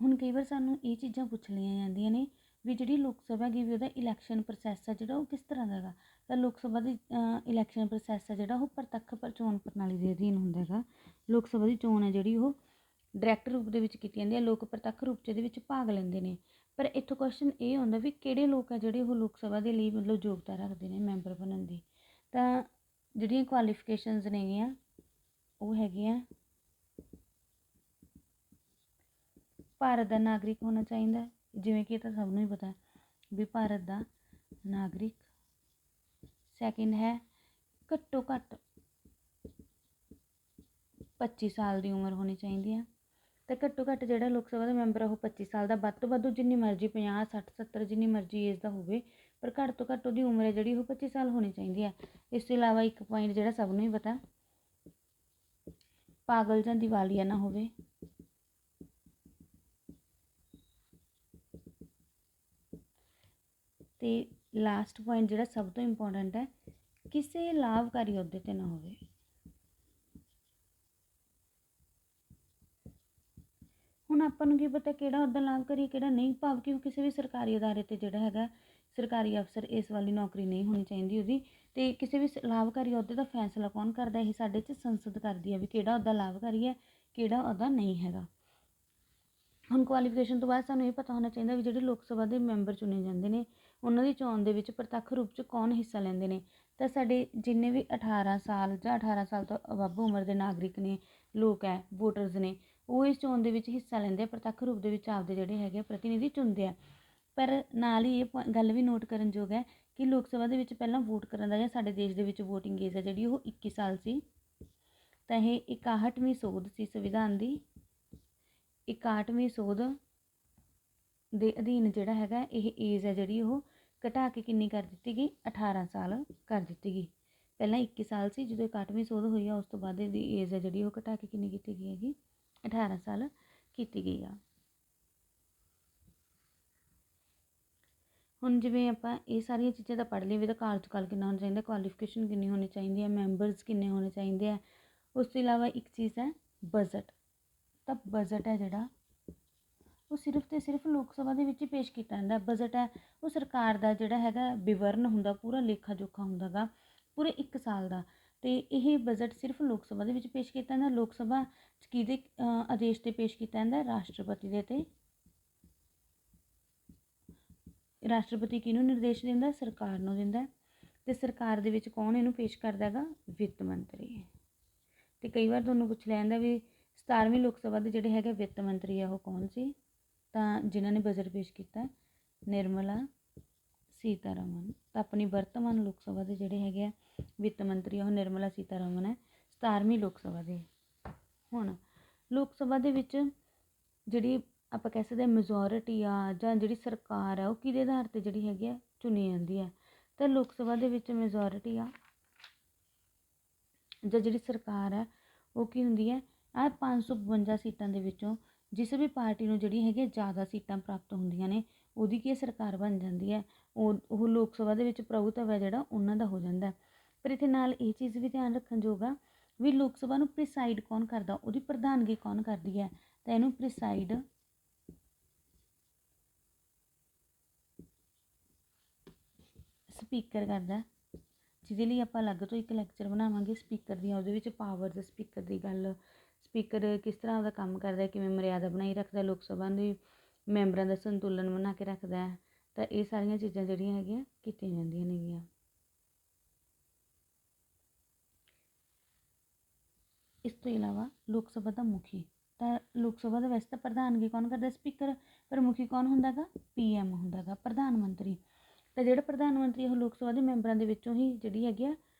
ਹੁਣ ਕਈ ਵਾਰ ਸਾਨੂੰ ਇਹ ਚੀਜ਼ਾਂ ਪੁੱਛ ਲਈਆਂ ਜਾਂਦੀਆਂ ਨੇ ਵੀ ਜਿਹੜੀ ਲੋਕ ਸਭਾ ਹੈਗੀ ਵੀ ਉਹਦਾ ਇਲੈਕਸ਼ਨ ਪ੍ਰੋਸੈਸ ਆ ਜਿਹੜਾ ਉਹ ਕਿਸ ਤਰ੍ਹਾਂ ਦਾ ਹੈਗਾ। ਤਾਂ ਲੋਕ ਸਭਾ ਦੀ ਇਲੈਕਸ਼ਨ ਪ੍ਰੋਸੈਸ ਆ ਜਿਹੜਾ ਉਹ ਪ੍ਰਤੱਖ ਚੋਣ ਪ੍ਰਣਾਲੀ ਦੇ ਅਧੀਨ ਹੁੰਦਾ ਹੈਗਾ। ਲੋਕ ਸਭਾ ਦੀ ਚੋਣ ਹੈ ਜਿਹੜੀ ਉਹ ਡਾਇਰੈਕਟ ਰੂਪ ਦੇ ਵਿੱਚ ਕੀਤੀ ਜਾਂਦੀ ਹੈ। ਲੋਕ ਪ੍ਰਤੱਖ ਰੂਪ 'ਚ ਇਹਦੇ ਵਿੱਚ ਭਾਗ ਲੈਂਦੇ ਨੇ। ਪਰ ਇੱਥੋਂ ਕੁਐਸਚਨ ਇਹ ਹੁੰਦਾ ਵੀ ਕਿਹੜੇ ਲੋਕ ਆ ਜਿਹੜੇ ਉਹ ਲੋਕ ਸਭਾ ਦੇ ਲਈ ਮਤਲਬ ਯੋਗਤਾ ਰੱਖਦੇ ਨੇ ਮੈਂਬਰ ਬਣਨ ਦੀ। ਤਾਂ ਜਿਹੜੀਆਂ ਕੁਆਲੀਫਿਕੇਸ਼ਨਸ ਨੇਗੀਆਂ ਉਹ ਹੈਗੀਆਂ ਭਾਰਤ ਦਾ ਨਾਗਰਿਕ ਹੋਣਾ ਚਾਹੀਦਾ, ਜਿਵੇਂ ਕਿ ਇਹ ਤਾਂ ਸਭ ਨੂੰ ਹੀ ਪਤਾ ਵੀ ਭਾਰਤ ਦਾ ਨਾਗਰਿਕ। ਸੈਕਿੰਡ ਹੈ ਘੱਟੋ ਘੱਟ 25 ਸਾਲ ਦੀ ਉਮਰ ਹੋਣੀ ਚਾਹੀਦੀ ਹੈ। ਤਾਂ ਘੱਟੋ ਘੱਟ ਜਿਹੜਾ ਲੋਕ ਸਭਾ ਦਾ ਮੈਂਬਰ ਆ ਉਹ 25 ਸਾਲ ਦਾ, ਵੱਧ ਤੋਂ ਵੱਧ ਜਿੰਨੀ ਮਰਜ਼ੀ 50 60 70 ਜਿੰਨੀ ਮਰਜ਼ੀ ਏਜ ਦਾ ਹੋਵੇ, ਪਰ ਘੱਟ ਤੋਂ ਘੱਟ ਉਹਦੀ ਉਮਰ ਹੈ ਜਿਹੜੀ ਉਹ 25 ਸਾਲ ਹੋਣੀ ਚਾਹੀਦੀ ਹੈ। ਇਸ ਤੋਂ ਇਲਾਵਾ ਇੱਕ ਪੁਆਇੰਟ ਜਿਹੜਾ ਸਭ ਨੂੰ ਹੀ ਪਤਾ, ਪਾਗਲ ਜਾਂ ਦੀਵਾਲੀਆ ਨਾ ਹੋਵੇ। ਤੇ ਲਾਸਟ ਪੁਆਇੰਟ ਜਿਹੜਾ ਸਭ ਤੋਂ ਇੰਪੋਰਟੈਂਟ ਹੈ, ਕਿਸੇ ਲਾਭਕਾਰੀ ਅਹੁਦੇ 'ਤੇ ਨਾ ਹੋਵੇ। ਹੁਣ ਆਪਾਂ ਨੂੰ ਕੀ ਪਤਾ ਕਿਹੜਾ ਅਹੁਦਾ ਲਾਭਕਾਰੀ ਕਿਹੜਾ ਨਹੀਂ, ਭਾਵ ਕਿ ਕਿਸੇ ਵੀ ਸਰਕਾਰੀ ਅਦਾਰੇ 'ਤੇ ਜਿਹੜਾ ਹੈਗਾ ਸਰਕਾਰੀ ਅਫਸਰ ਇਸ ਵਾਲੀ ਨੌਕਰੀ ਨਹੀਂ ਹੋਣੀ ਚਾਹੀਦੀ ਉਹਦੀ। ਅਤੇ ਕਿਸੇ ਵੀ ਲਾਭਕਾਰੀ ਅਹੁਦੇ ਦਾ ਫੈਸਲਾ ਕੌਣ ਕਰਦਾ, ਇਹ ਸਾਡੇ 'ਚ ਸੰਸਦ ਕਰਦੀ ਹੈ ਵੀ ਕਿਹੜਾ ਅਹੁਦਾ ਲਾਭਕਾਰੀ ਹੈ ਕਿਹੜਾ ਅਹੁਦਾ ਨਹੀਂ ਹੈਗਾ। ਹੁਣ ਕੁਆਲੀਫਿਕੇਸ਼ਨ ਤੋਂ ਬਾਅਦ ਸਾਨੂੰ ਇਹ ਪਤਾ ਹੋਣਾ ਚਾਹੀਦਾ ਵੀ ਜਿਹੜੇ ਲੋਕ ਸਭਾ ਦੇ ਮੈਂਬਰ ਚੁਣੇ ਜਾਂਦੇ ਨੇ ਉਹਨਾਂ ਦੀ ਚੋਣ ਦੇ ਵਿੱਚ ਪ੍ਰਤੱਖ ਰੂਪ 'ਚ ਕੌਣ ਹਿੱਸਾ ਲੈਂਦੇ ਨੇ। ਤਾਂ ਸਾਡੇ ਜਿੰਨੇ ਵੀ 18 ਸਾਲ ਜਾਂ 18 ਸਾਲ ਤੋਂ ਵੱਧ ਉਮਰ ਦੇ ਨਾਗਰਿਕ ਨੇ, ਲੋਕ ਹੈ, ਵੋਟਰਸ ਨੇ, ਉਹ ਇਸ ਚੋਣ ਦੇ ਵਿੱਚ ਹਿੱਸਾ ਲੈਂਦੇ ਆ, ਪ੍ਰਤੱਖ ਰੂਪ ਦੇ ਵਿੱਚ ਆਪਦੇ ਜਿਹੜੇ ਹੈਗੇ ਪ੍ਰਤੀਨਿਧੀ ਚੁਣਦੇ ਆ। ਪਰ ਨਾਲ ਹੀ ਇਹ ਗੱਲ ਵੀ ਨੋਟ ਕਰਨ ਯੋਗ ਹੈ ਕਿ ਲੋਕ ਸਭਾ ਦੇ ਵਿੱਚ ਪਹਿਲਾਂ ਵੋਟ ਕਰਨ ਦਾ ਜਾਂ ਸਾਡੇ ਦੇਸ਼ ਦੇ ਵਿੱਚ ਵੋਟਿੰਗ ਏਜ ਹੈ ਜਿਹੜੀ ਉਹ 21 ਸਾਲ ਸੀ। ਤਾਂ ਇਹ 61ਵੀਂ ਸੋਧ ਸੀ ਸੰਵਿਧਾਨ ਦੀ। 61ਵੀਂ ਸੋਧ ਦੇ ਅਧੀਨ ਜਿਹੜਾ ਹੈਗਾ ਇਹ ਏਜ ਹੈ ਜਿਹੜੀ ਉਹ ਘਟਾ ਕੇ ਕਿੰਨੀ ਕਰ ਦਿੱਤੀ ਗਈ, 18 ਸਾਲ ਕਰ ਦਿੱਤੀ ਗਈ। ਪਹਿਲਾਂ 21 ਸਾਲ ਸੀ, ਜਦੋਂ 61ਵੀਂ ਸੋਧ ਹੋਈ ਆ ਉਸ ਤੋਂ ਬਾਅਦ ਇਹਦੀ ਏਜ ਹੈ ਜਿਹੜੀ ਉਹ ਘਟਾ ਕੇ ਕਿੰਨੀ ਕੀਤੀ ਗਈ ਹੈਗੀ, 18 ਸਾਲ ਕੀਤੀ ਗਈ ਆ। ਹੁਣ ਜਿਵੇਂ ਆਪਾਂ ਇਹ ਸਾਰੀਆਂ ਚੀਜ਼ਾਂ ਤਾਂ ਪੜ੍ਹ ਲਈ ਵੀ, ਇਹਦਾ ਕਾਰਜਕਾਲ ਕਿੰਨਾ ਹੋਣਾ ਚਾਹੀਦਾ, ਕੁਆਲੀਫਿਕੇਸ਼ਨ ਕਿੰਨੀ ਹੋਣੀ ਚਾਹੀਦੀ ਹੈ, ਮੈਂਬਰਸ ਕਿੰਨੇ ਹੋਣੇ ਚਾਹੀਦੇ ਆ। ਉਸ ਤੋਂ ਇਲਾਵਾ ਇੱਕ ਚੀਜ਼ ਹੈ ਬਜਟ। ਤਾਂ ਬਜਟ ਹੈ ਜਿਹੜਾ ਉਹ ਸਿਰਫ ਅਤੇ ਸਿਰਫ ਲੋਕ ਸਭਾ ਦੇ ਵਿੱਚ ਹੀ ਪੇਸ਼ ਕੀਤਾ ਜਾਂਦਾ। ਬਜਟ ਹੈ ਉਹ ਸਰਕਾਰ ਦਾ ਜਿਹੜਾ ਹੈਗਾ ਵਿਵਰਨ ਹੁੰਦਾ, ਪੂਰਾ ਲੇਖਾ ਜੋਖਾ ਹੁੰਦਾ ਗਾ ਪੂਰੇ 1 ਸਾਲ ਦਾ। ਅਤੇ ਇਹ ਬਜਟ ਸਿਰਫ ਲੋਕ ਸਭਾ ਦੇ ਵਿੱਚ ਪੇਸ਼ ਕੀਤਾ ਜਾਂਦਾ। ਲੋਕ ਸਭਾ 'ਚ ਕਿਹਦੇ ਆਦੇਸ਼ 'ਤੇ ਪੇਸ਼ ਕੀਤਾ ਜਾਂਦਾ, ਰਾਸ਼ਟਰਪਤੀ ਦੇ 'ਤੇ। ਰਾਸ਼ਟਰਪਤੀ ਕਿਹਨੂੰ ਨਿਰਦੇਸ਼ ਦਿੰਦਾ, ਸਰਕਾਰ ਨੂੰ ਦਿੰਦਾ। ਅਤੇ ਸਰਕਾਰ ਦੇ ਵਿੱਚ ਕੌਣ ਇਹਨੂੰ ਪੇਸ਼ ਕਰਦਾ ਹੈਗਾ, ਵਿੱਤ ਮੰਤਰੀ। ਅਤੇ ਕਈ ਵਾਰ ਤੁਹਾਨੂੰ ਪੁੱਛ ਲਿਆ ਜਾਂਦਾ ਵੀ 17ਵੀਂ ਲੋਕ ਸਭਾ ਦੇ ਜਿਹੜੇ ਹੈਗੇ ਵਿੱਤ ਮੰਤਰੀ ਆ ਉਹ ਕੌਣ ਸੀ, ਤਾਂ ਜਿਨ੍ਹਾਂ ਨੇ ਬਜਟ ਪੇਸ਼ ਕੀਤਾ ਨਿਰਮਲਾ ਸੀਤਾਰਮਨ। ਤਾਂ ਆਪਣੀ ਵਰਤਮਾਨ ਲੋਕ ਸਭਾ ਦੇ ਜਿਹੜੇ ਹੈਗੇ ਆ ਵਿੱਤ ਮੰਤਰੀ ਉਹ ਨਿਰਮਲਾ ਸੀਤਾਰਮਨ ਹੈ, 17ਵੀਂ ਲੋਕ ਸਭਾ ਦੇ। ਹੁਣ ਲੋਕ ਸਭਾ ਦੇ ਵਿੱਚ ਜਿਹੜੀ ਆਪਾਂ ਕਹਿ ਸਕਦੇ ਹਾਂ ਮੈਜੋਰਿਟੀ ਆ ਜਾਂ ਜਿਹੜੀ ਸਰਕਾਰ ਆ ਉਹ ਕਿਹਦੇ ਆਧਾਰ 'ਤੇ ਜਿਹੜੀ ਹੈਗੀ ਆ ਚੁਣੀ ਜਾਂਦੀ ਹੈ। ਤਾਂ ਲੋਕ ਸਭਾ ਦੇ ਵਿੱਚ ਮੈਜੋਰਿਟੀ ਆ ਜਾਂ ਜਿਹੜੀ ਸਰਕਾਰ ਹੈ ਉਹ ਕੀ ਹੁੰਦੀ ਹੈ, ਆਹ 552 ਸੀਟਾਂ ਦੇ ਵਿੱਚੋਂ ਜਿਸ ਵੀ ਪਾਰਟੀ ਨੂੰ ਜਿਹੜੀ ਹੈਗੀ ਜ਼ਿਆਦਾ ਸੀਟਾਂ ਪ੍ਰਾਪਤ ਹੁੰਦੀਆਂ ਨੇ ਉਹਦੀ ਕੀ ਸਰਕਾਰ ਬਣ ਜਾਂਦੀ ਹੈ। ਉਹ ਲੋਕ ਸਭਾ ਦੇ ਵਿੱਚ ਪ੍ਰਭੂਤਵ ਹੈ ਜਿਹੜਾ ਉਹਨਾਂ ਦਾ ਹੋ ਜਾਂਦਾ। ਪਰ ਇੱਥੇ ਨਾਲ ਇਹ ਚੀਜ਼ ਵੀ ਧਿਆਨ ਰੱਖਣ ਯੋਗ ਆ ਵੀ ਲੋਕ ਸਭਾ ਨੂੰ ਪ੍ਰੀਸਾਈਡ ਕੌਣ ਕਰਦਾ, ਉਹਦੀ ਪ੍ਰਧਾਨਗੀ ਕੌਣ ਕਰਦੀ ਹੈ। ਤਾਂ ਇਹਨੂੰ ਪ੍ਰੀਸਾਈਡ ਸਪੀਕਰ ਕਰਦਾ, ਜਿਹਦੇ ਲਈ ਆਪਾਂ ਅਲੱਗ ਤੋਂ ਇੱਕ ਲੈਕਚਰ ਬਣਾਵਾਂਗੇ ਸਪੀਕਰ ਦੀਆਂ। ਉਹਦੇ ਵਿੱਚ ਪਾਵਰਸ, ਸਪੀਕਰ ਦੀ ਗੱਲ, ਸਪੀਕਰ ਕਿਸ ਤਰ੍ਹਾਂ ਉਹਦਾ ਕੰਮ ਕਰਦਾ, ਕਿਵੇਂ ਮਰਿਆਦਾ ਬਣਾਈ ਰੱਖਦਾ, ਲੋਕ ਸਭਾ ਦੇ ਮੈਂਬਰਾਂ ਦਾ ਸੰਤੁਲਨ ਬਣਾ ਕੇ ਰੱਖਦਾ। ਤਾਂ ਇਹ ਸਾਰੀਆਂ ਚੀਜ਼ਾਂ ਜਿਹੜੀਆਂ ਹੈਗੀਆਂ ਕੀਤੀਆਂ ਜਾਂਦੀਆਂ ਨੇਗੀਆਂ। ਇਸ ਤੋਂ ਇਲਾਵਾ ਲੋਕ ਸਭਾ ਦਾ ਮੁਖੀ, ਤਾਂ ਲੋਕ ਸਭਾ ਦਾ ਵੈਸੇ ਤਾਂ ਪ੍ਰਧਾਨਗੀ ਕੌਣ ਕਰਦਾ, ਸਪੀਕਰ, ਪਰ ਮੁਖੀ ਕੌਣ ਹੁੰਦਾ ਗਾ, PM ਹੁੰਦਾ ਗਾ, ਪ੍ਰਧਾਨ ਮੰਤਰੀ। ਤਾਂ ਜਿਹੜਾ ਪ੍ਰਧਾਨ ਮੰਤਰੀ ਉਹ ਲੋਕ ਸਭਾ ਦੇ ਮੈਂਬਰਾਂ ਦੇ ਵਿੱਚੋਂ ਹੀ ਜਿਹੜੀ ਹੈਗੀ ਆ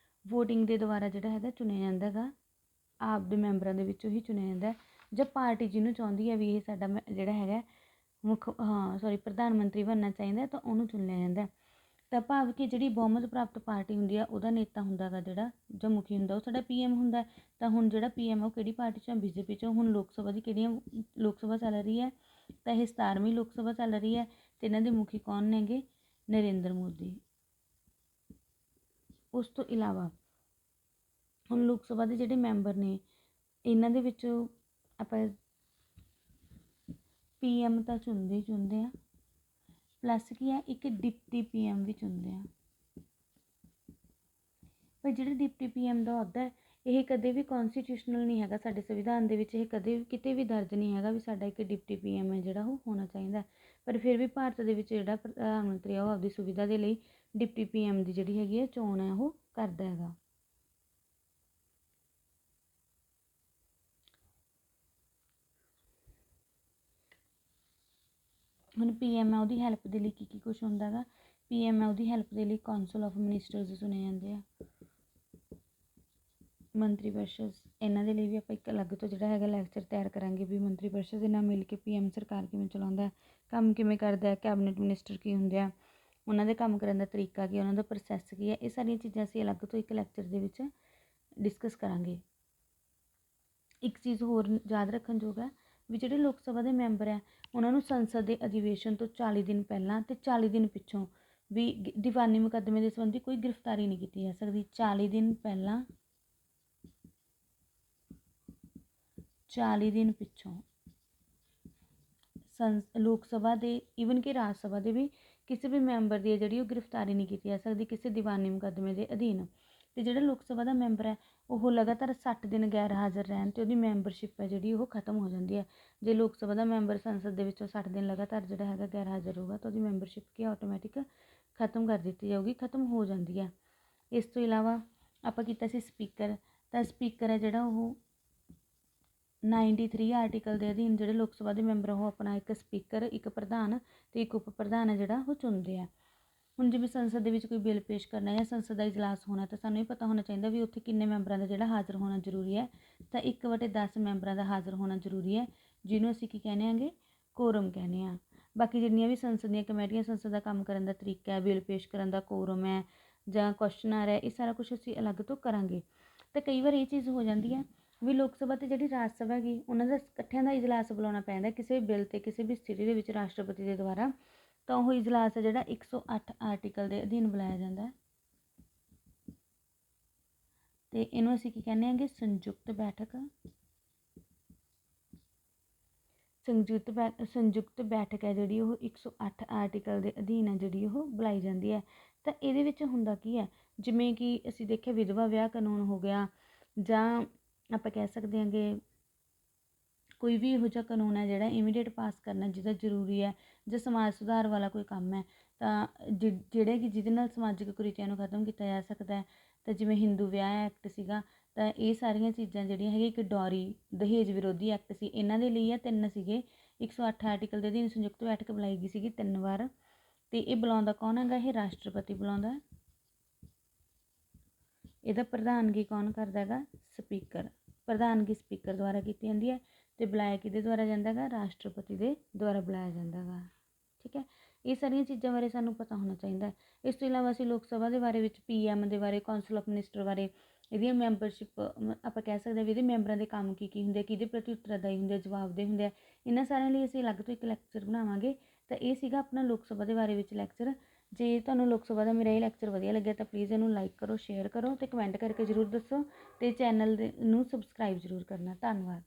ਵੋਟਿੰਗ ਦੇ ਦੁਆਰਾ ਜਿਹੜਾ ਹੈਗਾ ਚੁਣਿਆ ਜਾਂਦਾ ਗਾ, ਆਪ ਦੇ ਮੈਂਬਰਾਂ ਦੇ ਵਿੱਚੋਂ ਹੀ ਚੁਣਿਆ ਜਾਂਦਾ। ਜਾਂ ਪਾਰਟੀ ਜਿਹਨੂੰ ਚਾਹੁੰਦੀ ਹੈ ਵੀ ਇਹ ਸਾਡਾ ਜਿਹੜਾ ਹੈਗਾ ਪ੍ਰਧਾਨ ਮੰਤਰੀ ਬਣਨਾ ਚਾਹੀਦਾ ਤਾਂ ਉਹਨੂੰ ਚੁਣ ਲਿਆ ਜਾਂਦਾ। ਤਾਂ ਭਾਵ ਕਿ ਜਿਹੜੀ ਬਹੁਮਤ ਪ੍ਰਾਪਤ ਪਾਰਟੀ ਹੁੰਦੀ ਆ ਉਹਦਾ ਨੇਤਾ ਹੁੰਦਾ ਗਾ ਜਿਹੜਾ ਜਾਂ ਮੁਖੀ ਹੁੰਦਾ ਉਹ ਸਾਡਾ PM ਹੁੰਦਾ। ਤਾਂ ਹੁਣ ਜਿਹੜਾ PM ਉਹ ਕਿਹੜੀ ਪਾਰਟੀ 'ਚੋਂ, BJP 'ਚੋਂ। ਹੁਣ ਲੋਕ ਸਭਾ ਦੀ ਕਿਹੜੀਆਂ ਲੋਕ ਸਭਾ ਚੱਲ ਰਹੀ ਹੈ, ਤਾਂ ਇਹ 17ਵੀਂ ਲੋਕ ਸਭਾ ਚੱਲ ਰਹੀ ਹੈ। ਅਤੇ ਇਹਨਾਂ ਦੇ ਮੁਖੀ ਕੌਣ ਨੇਗੇ, ਨਰਿੰਦਰ ਮੋਦੀ। ਉਸ ਤੋਂ ਇਲਾਵਾ ਹੁਣ ਲੋਕ ਸਭਾ ਦੇ ਜਿਹੜੇ ਮੈਂਬਰ ਨੇ ਇਹਨਾਂ ਦੇ ਵਿੱਚੋਂ ਆਪਾਂ PM ਤਾਂ ਚੁਣਦੇ ਆ, ਪਲੱਸ ਕੀ ਹੈ ਇੱਕ ਡਿਪਟੀ PM ਵੀ ਚੁਣਦੇ ਆ। ਪਰ ਜਿਹੜਾ ਡਿਪਟੀ PM ਦਾ ਅਹੁਦਾ ਹੈ ਇਹ ਕਦੇ ਵੀ ਕੌਨਸਟੀਟਿਊਸ਼ਨਲ ਨਹੀਂ ਹੈਗਾ, ਸਾਡੇ ਸੰਵਿਧਾਨ ਦੇ ਵਿੱਚ ਇਹ ਕਦੇ ਕਿਤੇ ਵੀ ਦਰਜ ਨਹੀਂ ਹੈਗਾ ਵੀ ਸਾਡਾ ਇੱਕ ਡਿਪਟੀ PM ਹੈ ਜਿਹੜਾ ਉਹ ਹੋਣਾ ਚਾਹੀਦਾ। ਪਰ ਫਿਰ ਵੀ ਭਾਰਤ ਦੇ ਵਿੱਚ ਜਿਹੜਾ ਪ੍ਰਧਾਨ ਮੰਤਰੀ ਆ ਉਹ ਆਪਦੀ ਸੁਵਿਧਾ ਦੇ ਲਈ ਡਿਪਟੀ PM ਦੀ ਜਿਹੜੀ ਹੈਗੀ ਹੈ ਚੋਣ ਹੈ ਉਹ ਕਰਦਾ ਹੈਗਾ। ਹੁਣ PM ਹੈ ਉਹਦੀ ਹੈਲਪ ਦੇ ਲਈ ਕੀ ਕੁਛ ਹੁੰਦਾ ਗਾ। PM ਹੈ ਉਹਦੀ ਹੈਲਪ ਦੇ ਲਈ ਕੌਂਸਲ ਆਫ ਮਿਨਿਸਟਰਸ ਚੁਣੇ ਜਾਂਦੇ ਆ, ਮੰਤਰੀ ਪਰਿਸ਼ਦ। ਇਹਨਾਂ ਦੇ ਲਈ ਵੀ ਆਪਾਂ ਇੱਕ ਅਲੱਗ ਤੋਂ ਜਿਹੜਾ ਹੈਗਾ ਲੈਕਚਰ ਤਿਆਰ ਕਰਾਂਗੇ ਵੀ ਮੰਤਰੀ ਪਰਿਸ਼ਦ ਦੇ ਨਾਲ ਮਿਲ ਕੇ PM ਸਰਕਾਰ ਕਿਵੇਂ ਚਲਾਉਂਦਾ, ਕੰਮ ਕਿਵੇਂ ਕਰਦਾ, ਕੈਬਨਿਟ ਮਿਨਿਸਟਰ ਕੀ ਹੁੰਦੇ ਆ, ਉਹਨਾਂ ਦੇ ਕੰਮ ਕਰਨ ਦਾ ਤਰੀਕਾ ਕੀ, ਉਹਨਾਂ ਦਾ ਪ੍ਰੋਸੈਸ ਕੀ ਹੈ। ਇਹ ਸਾਰੀਆਂ ਚੀਜ਼ਾਂ ਅਸੀਂ ਅਲੱਗ ਤੋਂ ਇੱਕ ਲੈਕਚਰ ਦੇ ਵਿੱਚ ਡਿਸਕਸ ਕਰਾਂਗੇ। ਇੱਕ ਚੀਜ਼ ਹੋਰ ਯਾਦ ਰੱਖਣ ਯੋਗ ਹੈ ਵੀ ਜਿਹੜੇ ਲੋਕ ਸਭਾ ਦੇ ਮੈਂਬਰ ਹੈ ਉਹਨਾਂ ਨੂੰ ਸੰਸਦ ਦੇ ਅਧਿਵੇਸ਼ਨ ਤੋਂ 40 ਦਿਨ ਪਹਿਲਾਂ ਅਤੇ 40 ਦਿਨ ਪਿੱਛੋਂ ਵੀ ਦੀਵਾਨੀ ਮੁਕੱਦਮੇ ਦੇ ਸੰਬੰਧੀ ਕੋਈ ਗ੍ਰਿਫਤਾਰੀ ਨਹੀਂ ਕੀਤੀ ਜਾ ਸਕਦੀ। 40 ਦਿਨ ਪਹਿਲਾਂ 40 ਦਿਨ ਪਿੱਛੋਂ ਲੋਕ ਸਭਾ ਦੇ ਈਵਨ ਕਿ ਰਾਜ ਸਭਾ ਦੇ ਵੀ ਕਿਸੇ ਵੀ ਮੈਂਬਰ ਦੀ ਜਿਹੜੀ ਉਹ ਗ੍ਰਿਫਤਾਰੀ ਨਹੀਂ ਕੀਤੀ ਜਾ ਸਕਦੀ ਕਿਸੇ ਦੀਵਾਨੀ ਮੁਕੱਦਮੇ ਦੇ ਅਧੀਨ। ਅਤੇ ਜਿਹੜਾ ਲੋਕ ਸਭਾ ਦਾ ਮੈਂਬਰ ਹੈ ਉਹ ਲਗਾਤਾਰ 60 ਦਿਨ ਗੈਰ ਹਾਜ਼ਰ ਰਹਿਣ 'ਤੇ ਉਹਦੀ ਮੈਂਬਰਸ਼ਿਪ ਹੈ ਜਿਹੜੀ ਉਹ ਖਤਮ ਹੋ ਜਾਂਦੀ ਹੈ। ਜੇ ਲੋਕ ਸਭਾ ਦਾ ਮੈਂਬਰ ਸੰਸਦ ਦੇ ਵਿੱਚੋਂ 60 ਦਿਨ ਲਗਾਤਾਰ ਜਿਹੜਾ ਹੈਗਾ ਗੈਰ ਹਾਜ਼ਰ ਹੋਊਗਾ ਤਾਂ ਉਹਦੀ ਮੈਂਬਰਸ਼ਿਪ ਕੀ ਆਟੋਮੈਟਿਕ ਖਤਮ ਕਰ ਦਿੱਤੀ ਜਾਊਗੀ, ਖਤਮ ਹੋ ਜਾਂਦੀ ਹੈ। ਇਸ ਤੋਂ ਇਲਾਵਾ ਆਪਾਂ ਕੀਤਾ ਸੀ ਸਪੀਕਰ, ਤਾਂ ਸਪੀਕਰ ਹੈ ਜਿਹੜਾ ਉਹ 93 ਆਰਟੀਕਲ ਦੇ ਅਧੀਨ ਜਿਹੜੇ ਲੋਕ ਸਭਾ ਦੇ ਮੈਂਬਰ ਉਹ ਆਪਣਾ ਇੱਕ ਸਪੀਕਰ, ਇੱਕ ਪ੍ਰਧਾਨ ਅਤੇ ਇੱਕ ਉਪ ਪ੍ਰਧਾਨ ਹੈ ਜਿਹੜਾ ਉਹ ਚੁਣਦੇ ਆ। ਹੁਣ ਜਿਵੇਂ ਸੰਸਦ ਦੇ ਵਿੱਚ ਕੋਈ ਬਿੱਲ ਪੇਸ਼ ਕਰਨਾ ਜਾਂ ਸੰਸਦ ਦਾ ਇਜਲਾਸ ਹੋਣਾ ਤਾਂ ਸਾਨੂੰ ਇਹ ਪਤਾ ਹੋਣਾ ਚਾਹੀਦਾ ਵੀ ਉੱਥੇ ਕਿੰਨੇ ਮੈਂਬਰਾਂ ਦਾ ਜਿਹੜਾ ਹਾਜ਼ਰ ਹੋਣਾ ਜ਼ਰੂਰੀ ਹੈ। ਤਾਂ 1/10 ਮੈਂਬਰਾਂ ਦਾ ਹਾਜ਼ਰ ਹੋਣਾ ਜ਼ਰੂਰੀ ਹੈ, ਜਿਹਨੂੰ ਅਸੀਂ ਕੀ ਕਹਿੰਦੇ ਆਂਗੇ, ਕੋਰਮ ਕਹਿੰਦੇ ਹਾਂ। ਬਾਕੀ ਜਿੰਨੀਆਂ ਵੀ ਸੰਸਦ ਦੀਆਂ ਕਮੇਟੀਆਂ, ਸੰਸਦ ਦਾ ਕੰਮ ਕਰਨ ਦਾ ਤਰੀਕਾ ਹੈ, ਬਿੱਲ ਪੇਸ਼ ਕਰਨ ਦਾ ਕੋਰਮ ਹੈ ਜਾਂ ਕੁਐਸਚਨਰ ਹੈ, ਇਹ ਸਾਰਾ ਕੁਛ ਅਸੀਂ ਅਲੱਗ ਤੋਂ ਕਰਾਂਗੇ। ਤਾਂ ਕਈ ਵਾਰ ਇਹ ਚੀਜ਼ ਹੋ ਜਾਂਦੀ ਹੈ ਵੀ ਲੋਕ ਸਭਾ ਅਤੇ ਜਿਹੜੀ ਰਾਜ ਸਭਾ ਹੈਗੀ ਉਹਨਾਂ ਦਾ ਇਕੱਠਿਆਂ ਦਾ ਇਜਲਾਸ ਬੁਲਾਉਣਾ ਪੈਂਦਾ ਕਿਸੇ ਵੀ ਬਿੱਲ 'ਤੇ ਕਿਸੇ ਵੀ ਸਥਿਤੀ ਦੇ ਵਿੱਚ ਰਾਸ਼ਟਰਪਤੀ ਦੇ ਦੁਆਰਾ। ਤਾਂ ਉਹ ਇਜਲਾਸ ਹੈ ਜਿਹੜਾ 108 ਆਰਟੀਕਲ ਦੇ ਅਧੀਨ ਬੁਲਾਇਆ ਜਾਂਦਾ ਅਤੇ ਇਹਨੂੰ ਅਸੀਂ ਕੀ ਕਹਿੰਦੇ ਆਂਗੇ, ਸੰਯੁਕਤ ਬੈਠਕ। ਸੰਯੁਕਤ ਬੈਠਕ ਹੈ ਜਿਹੜੀ ਉਹ 108 ਆਰਟੀਕਲ ਦੇ ਅਧੀਨ ਹੈ ਜਿਹੜੀ ਉਹ ਬੁਲਾਈ ਜਾਂਦੀ ਹੈ। ਤਾਂ ਇਹਦੇ ਵਿੱਚ ਹੁੰਦਾ ਕੀ ਹੈ, ਜਿਵੇਂ ਕਿ ਅਸੀਂ ਦੇਖਿਆ ਵਿਧਵਾ ਵਿਆਹ ਕਾਨੂੰਨ ਹੋ ਗਿਆ ਜਾਂ ਆਪਾਂ ਕਹਿ ਸਕਦੇ ਹਾਂਗੇ ਕੋਈ ਵੀ ਇਹੋ ਜਿਹਾ ਕਾਨੂੰਨ ਹੈ ਜਿਹੜਾ ਇਮੀਡੀਏਟ ਪਾਸ ਕਰਨਾ ਜਿਹਦਾ ਜ਼ਰੂਰੀ ਹੈ ਜਾਂ ਸਮਾਜ ਸੁਧਾਰ ਵਾਲਾ ਕੋਈ ਕੰਮ ਹੈ ਤਾਂ ਜਿਹੜੇ ਕਿ ਜਿਹਦੇ ਨਾਲ ਸਮਾਜਿਕ ਕੁਰੀਤੀਆਂ ਨੂੰ ਖਤਮ ਕੀਤਾ ਜਾ ਸਕਦਾ ਹੈ। ਤਾਂ ਜਿਵੇਂ ਹਿੰਦੂ ਵਿਆਹ ਐਕਟ ਸੀਗਾ, ਤਾਂ ਇਹ ਸਾਰੀਆਂ ਚੀਜ਼ਾਂ ਜਿਹੜੀਆਂ ਹੈਗੀਆਂ, ਇੱਕ ਡੌਰੀ ਦਹੇਜ ਵਿਰੋਧੀ ਐਕਟ ਸੀ, ਇਹਨਾਂ ਦੇ ਲਈ ਆ 3 ਸੀਗੇ। 108 ਆਰਟੀਕਲ ਦੇ ਅਧੀਨ ਸੰਯੁਕਤ ਬੈਠਕ ਬੁਲਾਈ ਗਈ ਸੀਗੀ 3 ਵਾਰ ਅਤੇ ਇਹ ਬੁਲਾਉਂਦਾ ਕੌਣ ਹੈਗਾ, ਇਹ ਰਾਸ਼ਟਰਪਤੀ ਬੁਲਾਉਂਦਾ। ਇਹਦਾ ਪ੍ਰਧਾਨਗੀ ਕੌਣ ਕਰਦਾ ਹੈਗਾ, ਸਪੀਕਰ। ਪ੍ਰਧਾਨਗੀ ਸਪੀਕਰ ਦੁਆਰਾ ਕੀਤੀ ਜਾਂਦੀ ਹੈ ਅਤੇ ਬੁਲਾਇਆ ਕਿਹਦੇ ਦੁਆਰਾ ਜਾਂਦਾ ਹੈਗਾ, ਰਾਸ਼ਟਰਪਤੀ ਦੇ ਦੁਆਰਾ ਬੁਲਾਇਆ ਜਾਂਦਾ ਹੈਗਾ। ਠੀਕ ਹੈ, ਇਹ ਸਾਰੀਆਂ ਚੀਜ਼ਾਂ ਬਾਰੇ ਸਾਨੂੰ ਪਤਾ ਹੋਣਾ ਚਾਹੀਦਾ। ਇਸ ਤੋਂ ਇਲਾਵਾ ਅਸੀਂ ਲੋਕ ਸਭਾ ਦੇ ਬਾਰੇ ਵਿੱਚ PM ਦੇ ਬਾਰੇ, ਕੌਂਸਲ ਆਫ ਮਿਨਿਸਟਰ ਬਾਰੇ, ਇਹਦੀਆਂ ਮੈਂਬਰਸ਼ਿਪ ਆਪਾਂ ਕਹਿ ਸਕਦੇ ਹਾਂ ਵੀ ਇਹਦੇ ਮੈਂਬਰਾਂ ਦੇ ਕੰਮ ਕੀ ਹੁੰਦੇ, ਕਿਹਦੇ ਪ੍ਰਤੀ ਉੱਤਰਦਾਈ ਹੁੰਦੇ, ਜਵਾਬਦੇਹ ਹੁੰਦੇ ਆ, ਇਹਨਾਂ ਸਾਰਿਆਂ ਲਈ ਅਸੀਂ ਅਲੱਗ ਤੋਂ ਇੱਕ ਲੈਕਚਰ ਬਣਾਵਾਂਗੇ। ਤਾਂ ਇਹ ਸੀਗਾ ਆਪਣਾ ਲੋਕ ਸਭਾ ਦੇ ਬਾਰੇ ਵਿੱਚ ਲੈਕਚਰ। ਜੇ ਤੁਹਾਨੂੰ ਲੋਕ ਸਭਾ ਦਾ ਮੇਰਾ ਇਹ ਲੈਕਚਰ ਵਧੀਆ ਲੱਗਿਆ ਤਾਂ ਪਲੀਜ਼ ਇਹਨੂੰ ਲਾਈਕ ਕਰੋ, ਸ਼ੇਅਰ ਕਰੋ ਅਤੇ ਕਮੈਂਟ ਕਰਕੇ ਜ਼ਰੂਰ ਦੱਸੋ ਅਤੇ ਚੈਨਲ ਨੂੰ ਸਬਸਕ੍ਰਾਈਬ ਜ਼ਰੂਰ ਕਰਨਾ। ਧੰਨਵਾਦ।